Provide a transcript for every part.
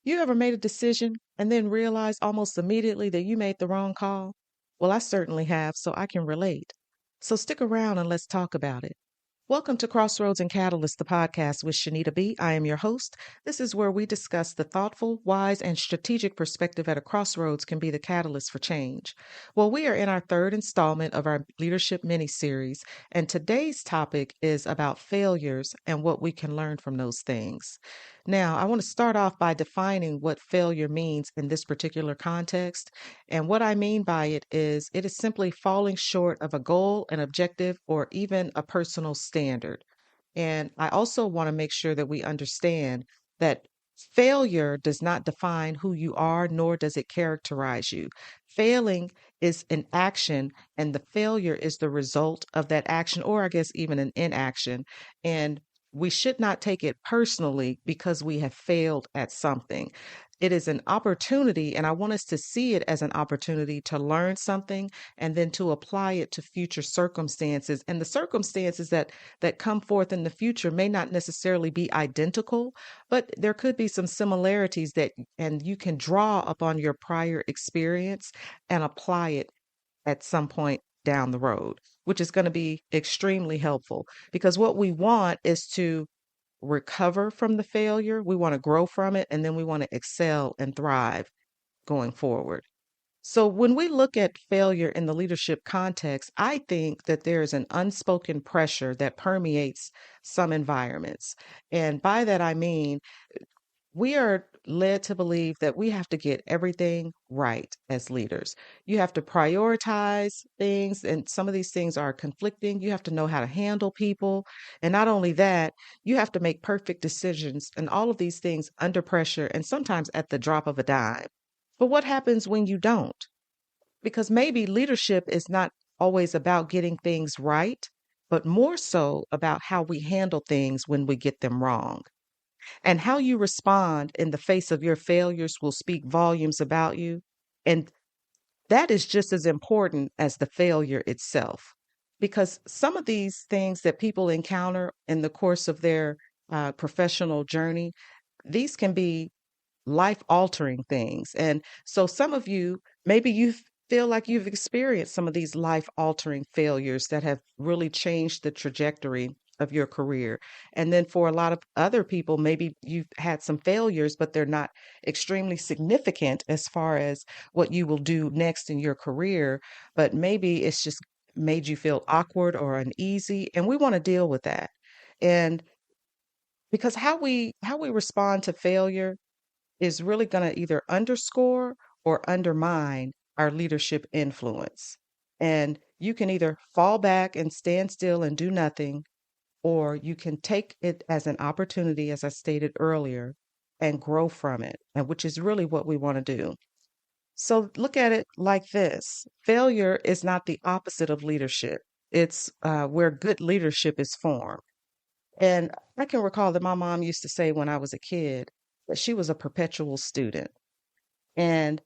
You ever made a decision and then realized almost immediately that you made the wrong call? Well, I certainly have, so I can relate. So stick around and let's talk about it. Welcome to Crossroads and Catalyst, the podcast with Shanita B. I am your host. This is where we discuss the thoughtful, wise, and strategic perspective at a crossroads can be the catalyst for change. Well, we are in our third installment of our leadership mini series, and today's topic is about failures and what we can learn from those things. Now, I want to start off by defining what failure means in this particular context. And what I mean by it is simply falling short of a goal, an objective, or even a personal standard. And I also want to make sure that we understand that failure does not define who you are, nor does it characterize you. Failing is an action, and the failure is the result of that action, or I guess even an inaction. And we should not take it personally because we have failed at something. It is an opportunity, and I want us to see it as an opportunity to learn something and then to apply it to future circumstances. And the circumstances that come forth in the future may not necessarily be identical, but there could be some similarities that and you can draw upon your prior experience and apply it at some point down the road, which is going to be extremely helpful because what we want is to recover from the failure, we want to grow from it, and then we want to excel and thrive going forward. So, when we look at failure in the leadership context, I think that there is an unspoken pressure that permeates some environments. And by that, I mean we are led to believe that we have to get everything right as leaders. You have to prioritize things, and some of these things are conflicting. You have to know how to handle people. And not only that, you have to make perfect decisions and all of these things under pressure and sometimes at the drop of a dime. But what happens when you don't? Because maybe leadership is not always about getting things right, but more so about how we handle things when we get them wrong. And how you respond in the face of your failures will speak volumes about you. And that is just as important as the failure itself. Because some of these things that people encounter in the course of their professional journey, these can be life altering things. And so some of you, maybe you feel like you've experienced some of these life altering failures that have really changed the trajectory of your career. And then for a lot of other people, maybe you've had some failures, but they're not extremely significant as far as what you will do next in your career. But maybe it's just made you feel awkward or uneasy. And we want to deal with that. And because how we respond to failure is really going to either underscore or undermine our leadership influence. And you can either fall back and stand still and do nothing, or you can take it as an opportunity, as I stated earlier, and grow from it, and which is really what we want to do. So look at it like this: failure is not the opposite of leadership. It's where good leadership is formed. And I can recall that my mom used to say when I was a kid that she was a perpetual student. And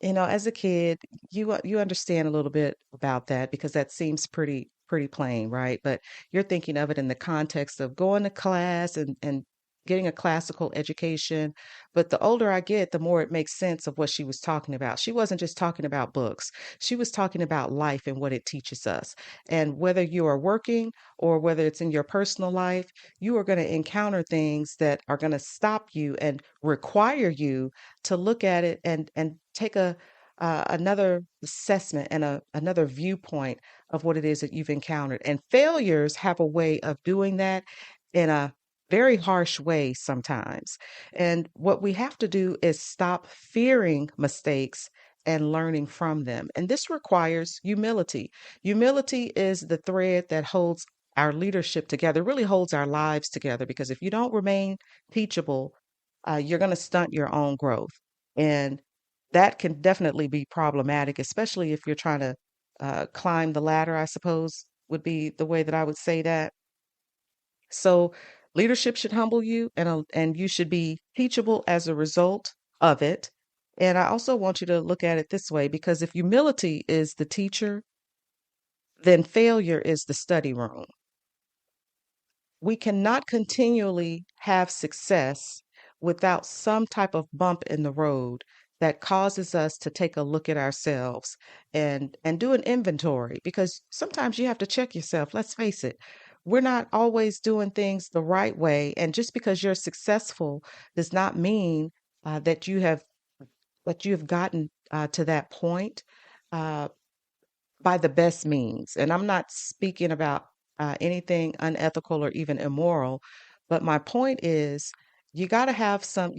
as a kid, you understand a little bit about that because that seems pretty plain, right? But you're thinking of it in the context of going to class and getting a classical education. But the older I get, the more it makes sense of what she was talking about. She wasn't just talking about books. She was talking about life and what it teaches us. And whether you are working or whether it's in your personal life, you are going to encounter things that are going to stop you and require you to look at it and take a another assessment and another viewpoint of what it is that you've encountered. And failures have a way of doing that in a very harsh way sometimes. And what we have to do is stop fearing mistakes and learning from them. And this requires humility. Humility is the thread that holds our leadership together, really holds our lives together, because if you don't remain teachable, you're going to stunt your own growth. And that can definitely be problematic, especially if you're trying to climb the ladder, I suppose would be the way that I would say that. So leadership should humble you and you should be teachable as a result of it. And I also want you to look at it this way, because if humility is the teacher, then failure is the study room. We cannot continually have success without some type of bump in the road that causes us to take a look at ourselves and do an inventory, because sometimes you have to check yourself. Let's face it, we're not always doing things the right way, and just because you're successful does not mean that you have gotten to that point. Uh, by the best means. And I'm not speaking about anything unethical or even immoral, but my point is you got to have some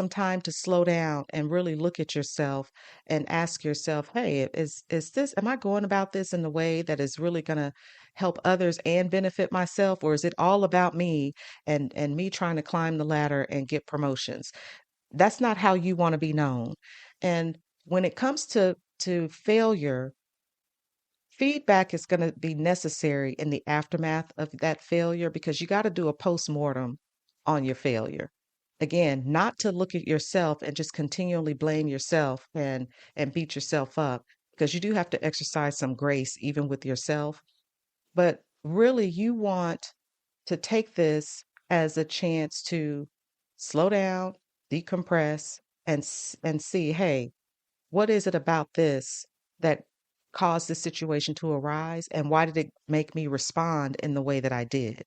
time to slow down and really look at yourself and ask yourself, hey, is this am I going about this in the way that is really going to help others and benefit myself, or is it all about me and me trying to climb the ladder and get promotions? That's not how you want to be known. And when it comes to failure, feedback is going to be necessary in the aftermath of that failure, because you got to do a post-mortem on your failure. Again, not to look at yourself and just continually blame yourself and beat yourself up, because you do have to exercise some grace even with yourself. But really, you want to take this as a chance to slow down, decompress, and see, hey, what is it about this that caused this situation to arise, and why did it make me respond in the way that I did?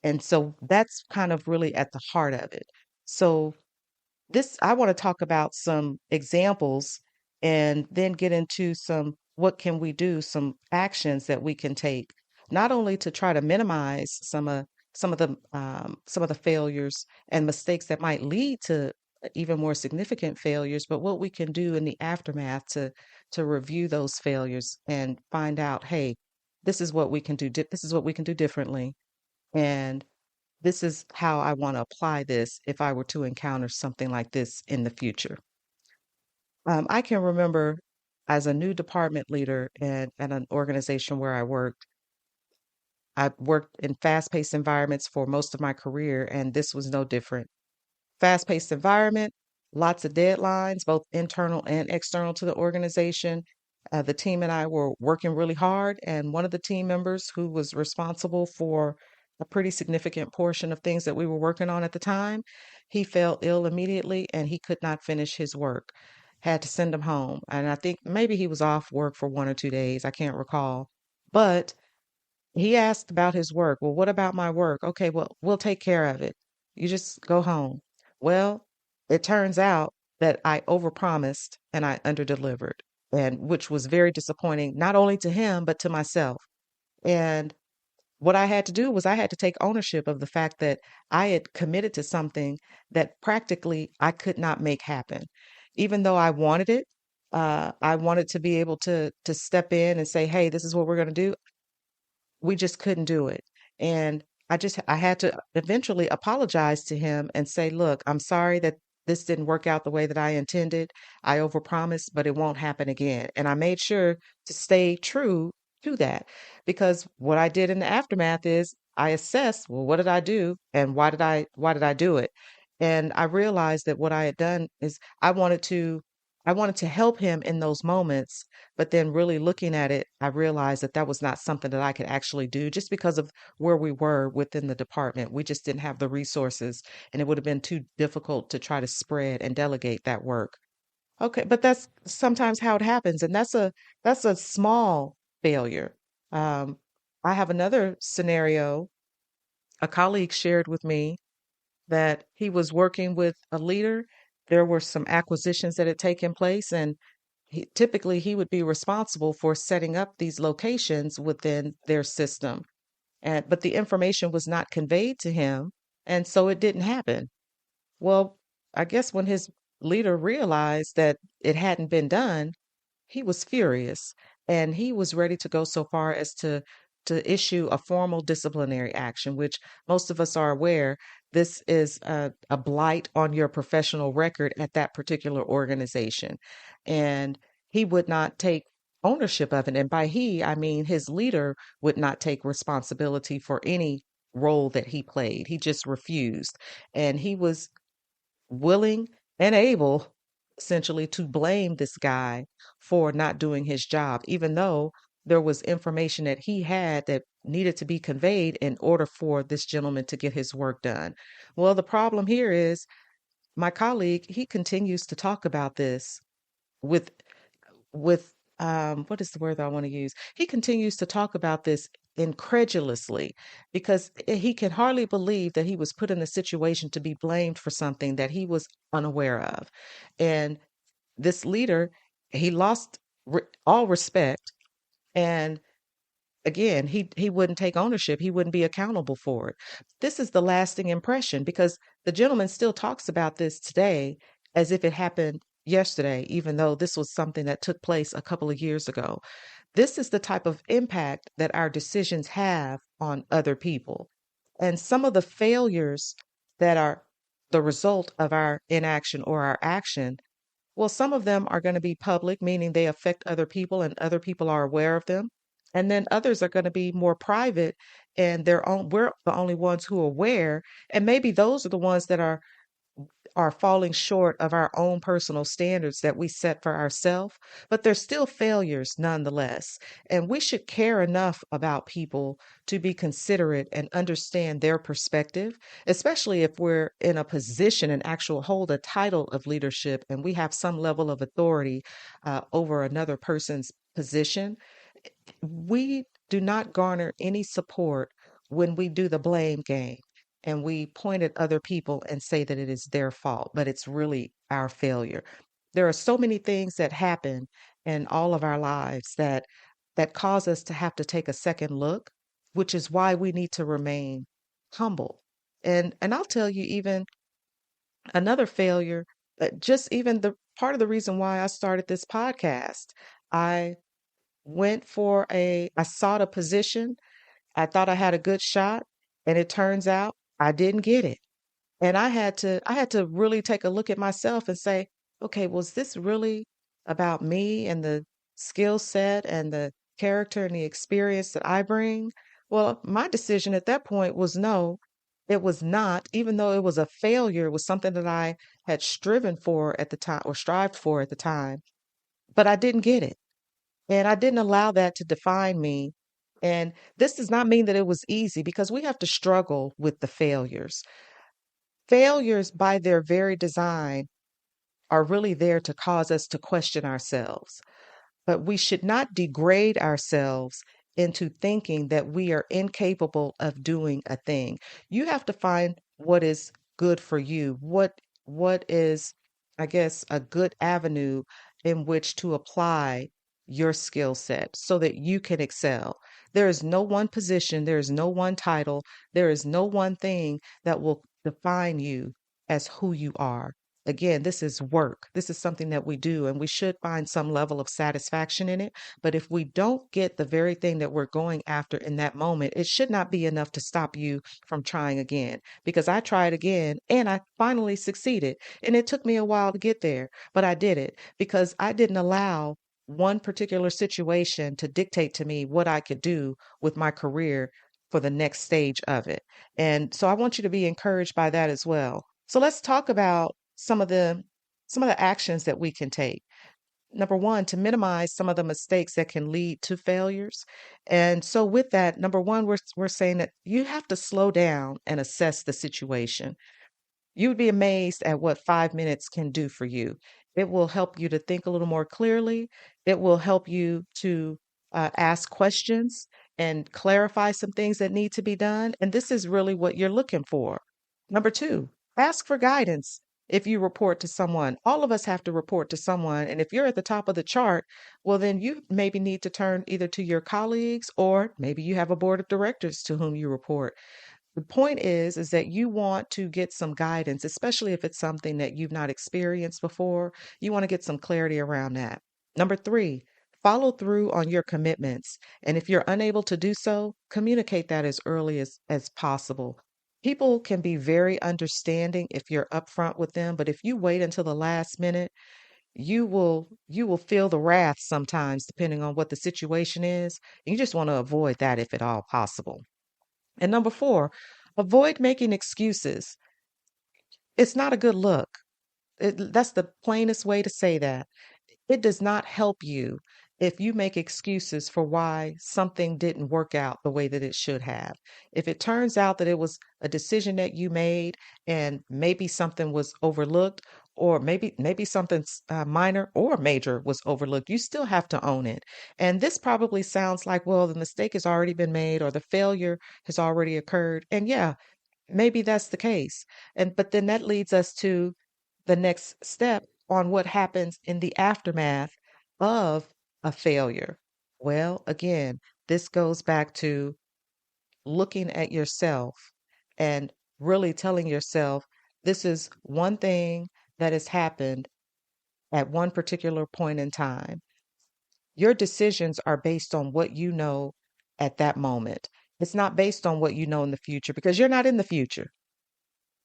And so that's kind of really at the heart of it. So this I want to talk about some examples and then get into some what can we do, some actions that we can take, not only to try to minimize some of the failures and mistakes that might lead to even more significant failures, but what we can do in the aftermath to review those failures and find out, hey, this is what we can do this is what we can do differently, and this is how I want to apply this if I were to encounter something like this in the future. I can remember as a new department leader at an organization where I worked in fast paced environments for most of my career, and this was no different. Fast paced environment, lots of deadlines, both internal and external to the organization. The team and I were working really hard, and one of the team members who was responsible for a pretty significant portion of things that we were working on at the time, he fell ill immediately and he could not finish his work. Had to send him home. And I think maybe he was off work for 1 or 2 days. I can't recall. But he asked about his work. Well, what about my work? Okay, well, we'll take care of it. You just go home. Well, it turns out that I overpromised and I underdelivered, and which was very disappointing, not only to him, but to myself. And what I had to do was I had to take ownership of the fact that I had committed to something that practically I could not make happen. Even though I wanted it, I wanted to be able to step in and say, "Hey, this is what we're going to do." We just couldn't do it. And I had to eventually apologize to him and say, look, I'm sorry that this didn't work out the way that I intended. I overpromised, but it won't happen again. And I made sure to stay true to that, because what I did in the aftermath is I assessed, well, what did I do and why did I do it? And I realized that what I had done is I wanted to help him in those moments, but then really looking at it, I realized that that was not something that I could actually do just because of where we were within the department. We just didn't have the resources, and it would have been too difficult to try to spread and delegate that work. Okay, but that's sometimes how it happens, and that's a small failure. Um, I have another scenario. A colleague shared with me that he was working with a leader. There were some acquisitions that had taken place, and typically he would be responsible for setting up these locations within their system. But the information was not conveyed to him, and so it didn't happen. Well, I guess when his leader realized that it hadn't been done, he was furious, and he was ready to go so far as to issue a formal disciplinary action, which most of us are aware this is a blight on your professional record at that particular organization. And he would not take ownership of it. And by he, I mean his leader would not take responsibility for any role that he played. He just refused. And he was willing and able essentially to blame this guy for not doing his job, even though there was information that he had that needed to be conveyed in order for this gentleman to get his work done. Well, the problem here is my colleague, he continues to talk about this with with what is the word that I want to use? He continues to talk about this incredulously because he can hardly believe that he was put in a situation to be blamed for something that he was unaware of. And this leader, he lost all respect. And again, he wouldn't take ownership. He wouldn't be accountable for it. This is the lasting impression because the gentleman still talks about this today as if it happened yesterday, even though this was something that took place a couple of years ago. This is the type of impact that our decisions have on other people. And some of the failures that are the result of our inaction or our action, well, some of them are going to be public, meaning they affect other people and other people are aware of them. And then others are going to be more private and we're the only ones who are aware. And maybe those are the ones that are falling short of our own personal standards that we set for ourselves, but they're still failures nonetheless. And we should care enough about people to be considerate and understand their perspective, especially if we're in a position and actual hold a title of leadership and we have some level of authority over another person's position. We do not garner any support when we do the blame game and we point at other people and say that it is their fault, but it's really our failure. There are so many things that happen in all of our lives that cause us to have to take a second look, which is why we need to remain humble. And I'll tell you even another failure, just even the part of the reason why I started this podcast. I I sought a position. I thought I had a good shot, and it turns out I didn't get it. And I had to really take a look at myself and say, okay, was this really about me and the skill set and the character and the experience that I bring? Well, my decision at that point was no, it was not, even though it was a failure, it was something that I had striven for at the time or strived for at the time, but I didn't get it. And I didn't allow that to define me. And this does not mean that it was easy because we have to struggle with the failures. Failures, by their very design, are really there to cause us to question ourselves. But we should not degrade ourselves into thinking that we are incapable of doing a thing. You have to find what is good for you. What is, I guess, a good avenue in which to apply your skill set so that you can excel. There is no one position, there is no one title, there is no one thing that will define you as who you are. Again, this is work. This is something that we do, and we should find some level of satisfaction in it. But if we don't get the very thing that we're going after in that moment, it should not be enough to stop you from trying again. Because I tried again and I finally succeeded. And it took me a while to get there, but I did it because I didn't allow one particular situation to dictate to me what I could do with my career for the next stage of it. And so I want you to be encouraged by that as well. So let's talk about some of the actions that we can take. Number one, to minimize some of the mistakes that can lead to failures. And so with that, number one, we're saying that you have to slow down and assess the situation. You would be amazed at what 5 minutes can do for you. It will help you to think a little more clearly. It will help you to ask questions and clarify some things that need to be done. And this is really what you're looking for. Number two, ask for guidance if you report to someone. All of us have to report to someone. And if you're at the top of the chart, well, then you maybe need to turn either to your colleagues or maybe you have a board of directors to whom you report. The point is that you want to get some guidance, especially if it's something that you've not experienced before. You want to get some clarity around that. Number three, follow through on your commitments. And if you're unable to do so, communicate that as early as possible. People can be very understanding if you're upfront with them, but if you wait until the last minute, you will feel the wrath sometimes depending on what the situation is. You just want to avoid that if at all possible. And number four, avoid making excuses. It's not a good look. That's the plainest way to say that. It does not help you. if you make excuses for why something didn't work out the way that it should have. If it turns out that it was a decision that you made and maybe something was overlooked, or maybe something minor or major was overlooked, you still have to own it. And this probably sounds like, well, the mistake has already been made or the failure has already occurred. And yeah, maybe that's the case. And but then that leads us to the next step on what happens in the aftermath of a failure. Well, again, this goes back to looking at yourself and really telling yourself this is one thing that has happened at one particular point in time. Your decisions are based on what you know at that moment. It's not based on what you know in the future because you're not in the future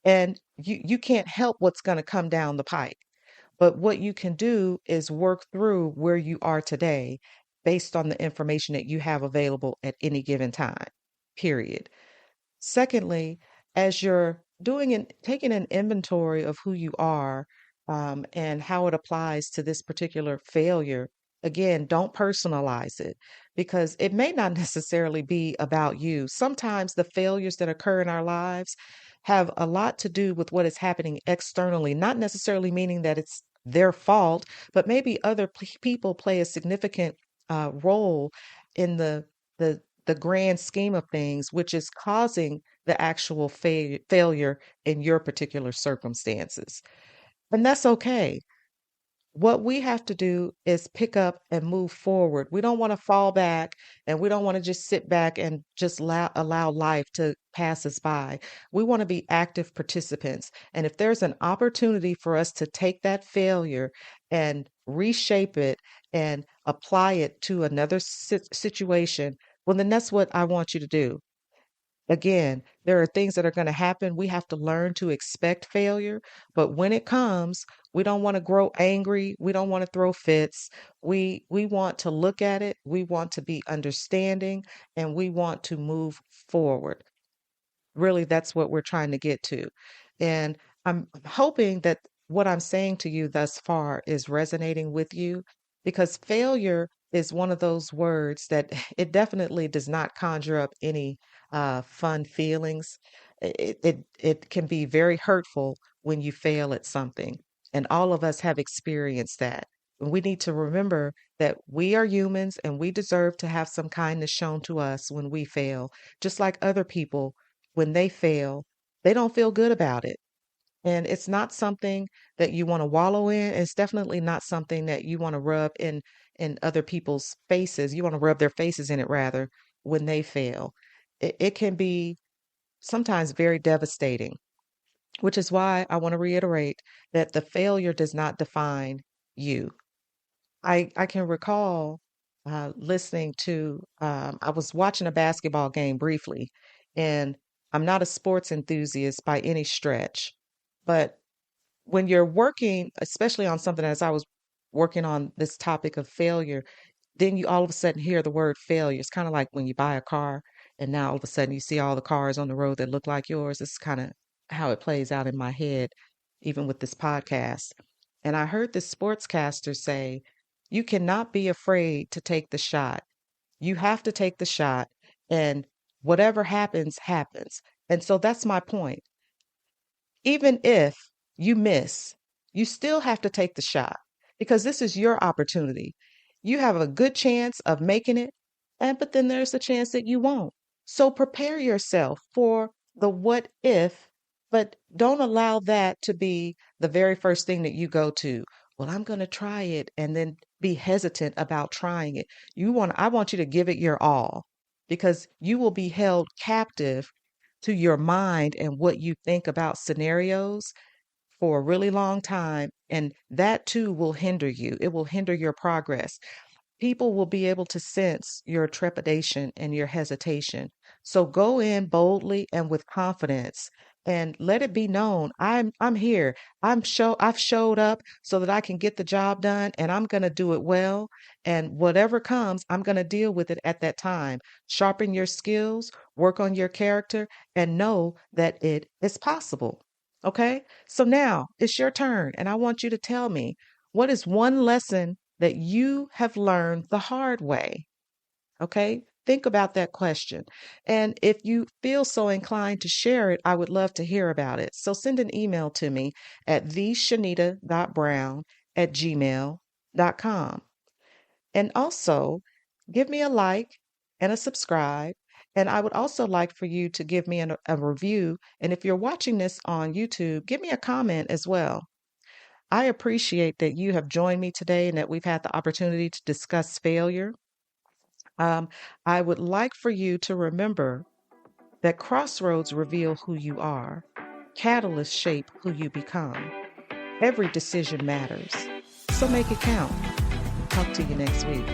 and you can't help what's going to come down the pike. But what you can do is work through where you are today based on the information that you have available at any given time, period. Secondly, as you're doing and taking an inventory of who you are and how it applies to this particular failure, again, don't personalize it because it may not necessarily be about you. Sometimes the failures that occur in our lives have a lot to do with what is happening externally, not necessarily meaning that it's their fault, but maybe other people play a significant role in the grand scheme of things, which is causing the actual failure in your particular circumstances. And that's okay. What we have to do is pick up and move forward. We don't want to fall back and we don't want to just sit back and just allow life to pass us by. We want to be active participants. And if there's an opportunity for us to take that failure and reshape it and apply it to another situation, well, then that's what I want you to do. Again, there are things that are going to happen. We have to learn to expect failure. But when it comes, we don't want to grow angry. We don't want to throw fits. We want to look at it. We want to be understanding and we want to move forward. Really, that's what we're trying to get to. And I'm hoping that what I'm saying to you thus far is resonating with you because failure is one of those words that it definitely does not conjure up any fun feelings. It can be very hurtful when you fail at something. And all of us have experienced that. We need to remember that we are humans and we deserve to have some kindness shown to us when we fail, just like other people when they fail, they don't feel good about it. And it's not something that you want to wallow in. It's definitely not something that you want to rub in other people's faces. You want to rub their faces in it rather when they fail. It can be sometimes very devastating, which is why I want to reiterate that the failure does not define you. I can recall listening to, I was watching a basketball game briefly, and I'm not a sports enthusiast by any stretch. But when you're working, especially on something as I was working on this topic of failure, then you all of a sudden hear the word failure. It's kind of like when you buy a car and now all of a sudden you see all the cars on the road that look like yours. It's kind of how it plays out in my head, even with this podcast. And I heard this sportscaster say, you cannot be afraid to take the shot. You have to take the shot, and whatever happens, happens. And so that's my point. Even if you miss, you still have to take the shot because this is your opportunity. You have a good chance of making it, and but then there's a chance that you won't. So prepare yourself for the what if, but don't allow that to be the very first thing that you go to. Well, I'm going to try it and then be hesitant about trying it. I want you to give it your all because you will be held captive to your mind and what you think about scenarios for a really long time. And that too will hinder you. It will hinder your progress. People will be able to sense your trepidation and your hesitation. So go in boldly and with confidence and let it be known I'm here. I've showed up so that I can get the job done and I'm going to do it well and whatever comes I'm going to deal with it at that time. Sharpen your skills, work on your character and know that it is possible. Okay? So now it's your turn and I want you to tell me what is one lesson that you have learned the hard way? Okay, think about that question. And if you feel so inclined to share it, I would love to hear about it. So send an email to me at theshanita.brown@gmail.com. And also give me a like and a subscribe. And I would also like for you to give me a review. And if you're watching this on YouTube, give me a comment as well. I appreciate that you have joined me today and that we've had the opportunity to discuss failure. Um, I would like for you to remember that crossroads reveal who you are, catalysts shape who you become. Every decision matters. So make it count. Talk to you next week.